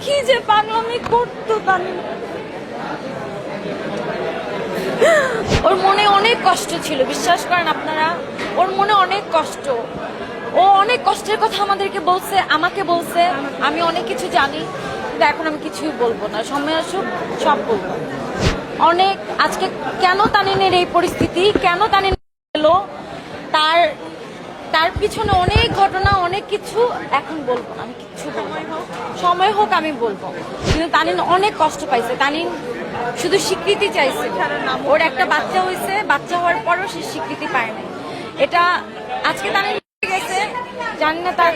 কি যে পাগলামি করতো তানি। ওর মনে অনেক কষ্ট ছিল, বিশ্বাস করেন আপনারা, ওর মনে অনেক কষ্ট। ও অনেক কষ্টের কথা আমাদেরকে বলছে, আমাকে বলছে। আমি অনেক কিছু জানি, কিন্তু এখন আমি কিছুই বলবো না। সময় আসুক সব বলবো। অনেক আজকে কেন তানিনের এই পরিস্থিতি, কেন তানিন এলো, তার তার পিছনে অনেক ঘটনা, অনেক কিছু। এখন বলবো না, আমি কিচ্ছু বলবো না। সময় হোক আমি বলবো। কিন্তু তানিন অনেক কষ্ট পাইছে। তানিন শুধু স্বীকৃতি চাইছে। ওর একটা বাচ্চা হয়েছে, বাচ্চা হওয়ার পরও সে স্বীকৃতি পায় না। এটা আজকে তানিন গেছে, জানি না তার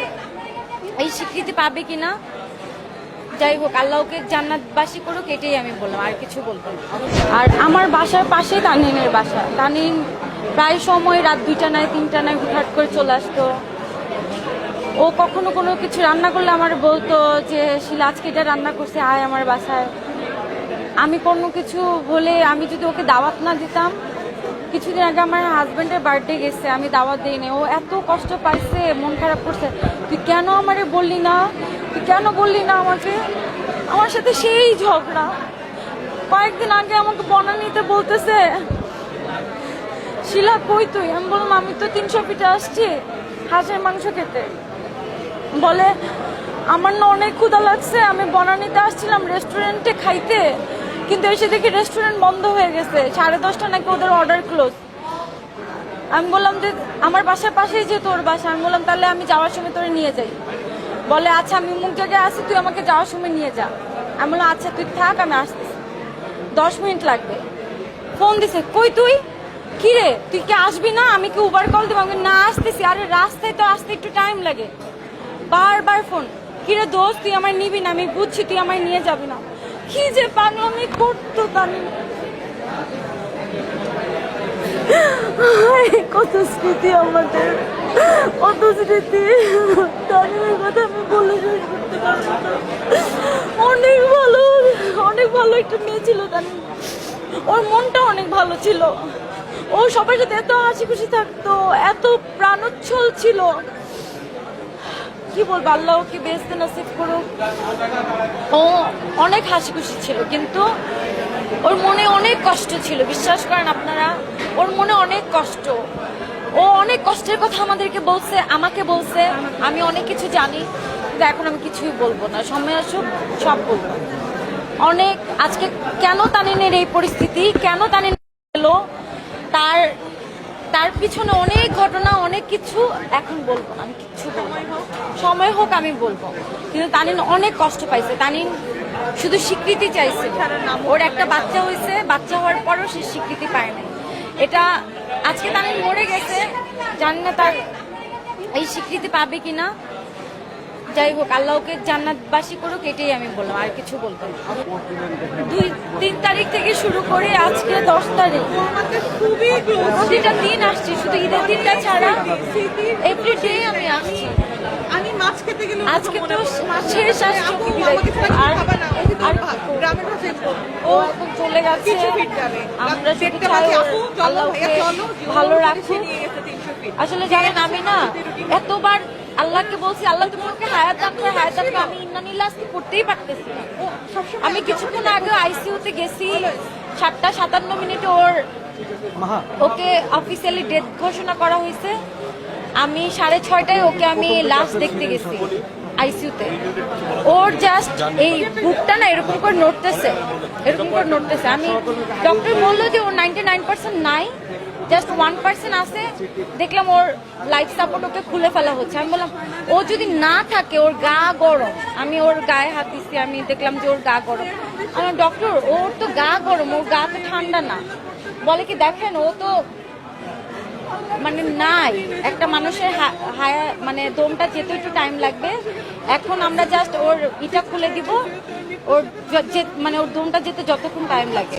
এই স্বীকৃতি পাবে কিনা। যাই হোক, আল্লাহ ওকে জান্নাতবাসী করুক, এটাই আমি বললাম, আর কিছু বলবো না। আর আমার বাসার পাশে তানিনের বাসা। তানিন প্রায় সময় রাত 2টা নয় 3টা নয় হুটহাট করে চলে আসতো। ও কখনো কোনো কিছু রান্না করলে আমার বলতো যে শিলা আজকে এটা রান্না করছে, আয় আমার বাসায়। আমি কোনো কিছু হলে, আমি যদি ওকে দাওয়াত না দিতাম, কিছুদিন আগে আমার হাজবেন্ডের বার্থডে গেছে, আমি দাওয়াত দিইনি। ও এত কষ্ট পাইছে, মন খারাপ করছে। তুই কেন আমারে বললি না, তুই কেন বললি না আমাকে। আমার সাথে সেই ঝগড়া। কয়েকদিন আগে আমাকে বনানীতে বলতেছে, শিলা কই তুই। আমি বললাম আমি তো 300 ফিটে আসছি হাঁসের মাংস খেতে। বলে আমার না অনেক ক্ষুধা লাগছে, আমি বনানীতে আসছিলাম রেস্টুরেন্টে খাইতে, কিন্তু এসে দেখি রেস্টুরেন্ট বন্ধ হয়ে গেছে, 10:30 নাকি ওদের অর্ডার ক্লোজ। আমি বললাম যে আমার বাসার পাশেই যে তোর বাসা, আমি বললাম তাহলে আমি যাওয়ার সময় তোরে নিয়ে যাই। বলে আচ্ছা আমি মুখ জায়গায় আসি, তুই আমাকে যাওয়ার সময় নিয়ে যা। আমি বললাম আচ্ছা তুই থাক, আমি আসতেছি, 10 মিনিট লাগবে। ফোন দিছে, কই তুই, কি রে তুই কি আসবি না, আমি কি উবার কল দেবো। আমি না আসতেছি। আরে রাস্তায় তো আসতে একটু টাইম লাগে। বারবার ফোন, কি রে দোস্ত তুই আমায় নিবি না, আমি বুঝছি তুই আমায় নিয়ে যাবি না। কি যে পাগলামি করতো তানি। কত স্মৃতি আমাদের, কত স্মৃতি। তানিমের কথা আমি বলে শেষ করতে পারবো না। অনেক ভালো, অনেক ভালো একটা মেয়ে ছিল তানিম। ওর মনটা অনেক ভালো ছিল। ও সবার সাথে এত হাসি খুশি থাকতো, এত প্রাণোচ্ছল ছিল। কি বলবো, আল্লাহ ওকে বেহেশতে নসিব করুক। ও অনেক হাসি খুশি ছিল, কিন্তু ওর মনে অনেক কষ্ট ছিল, বিশ্বাস করেন আপনারা, ওর মনে অনেক কষ্ট। ও অনেক কষ্টের কথা আমাদেরকে বলছে, আমাকে বলছে। আমি অনেক কিছু জানি, কিন্তু এখন আমি কিছুই বলবো না। সময় আসুক সব বলবো। অনেক আজকে কেন তানিনের এই পরিস্থিতি, কেন তানিন এলো, তার তার পিছনে অনেক ঘটনা, অনেক কিছু। এখন বলবো না, আমি কিচ্ছু বলবো না। সময় হোক আমি বলবো। কিন্তু তানিন অনেক কষ্ট পাইছে। তানিন শুধু স্বীকৃতি চাইছে। ওর একটা বাচ্চা হয়েছে, বাচ্চা হওয়ার পরও সে স্বীকৃতি পায় না। এটা আজকে তানিন মরে গেছে, জানি না তার এই স্বীকৃতি পাবে কিনা। যাই হোক, আল্লাহ ওকে জান্নাতবাসী করুক, এটাই আমি বললাম, আর কিছু বলবো না। 2-3 তারিখ থেকে শুরু করে আজকে 10 তারিখ, প্রতিটা দিন আসছি, শুধু ঈদের দিনটা ছাড়া এভরিডে আমি আসছি। আমি মাছ খেতে গেলে আজকে তো শেষ আসছি, গ্রামের ভাষায় ও এখন চলে গেছে। আমরা শুধু চাই আল্লাহকে ভালো রাখুন। আসলে জানেন, আমি না এতবার আল্লাহকে বলছি, আল্লাহ তুমি ওকে হায়াত দান করে, হায়াত দান করে। আমি ইন্নানিল্লাহ আজকে করতেই পারতেছি না। আমি কিছুক্ষণ আগে আইসিইউতে গেছি, 7:57 ওকে অফিসিয়ালি ডেথ ঘোষণা করা হয়েছে। আমি 6:30টায় ওকে আমি লাস্ট দেখতে গেছি আইসিইউতে। ওর জাস্ট এই বুকটা না এরকম করে নড়তেছে, এরকম করে নড়তেছে। আমি ডক্টর বললো যে ওর 99% নাই, জাস্ট 1% আছে। দেখলাম ওর লাইফ সাপোর্ট ওকে খুলে ফেলা হচ্ছে। আমি বললাম ও যদি না থাকে, ওর গা গরম। আমি ওর গায়ে হাত দিচ্ছি, আমি দেখলাম যে ওর গা গরম। আমার ডক্টর ওর তো গা গরম, ওর গা তো ঠান্ডা না। বলে কি দেখেন, ও তো মানে নাই, একটা মানুষের মানে দমটা যেতে একটু টাইম লাগবে। এখন আমরা জাস্ট ওর ইটা খুলে দিব, ওর মানে ওর দমটা যেতে যতক্ষণ টাইম লাগে।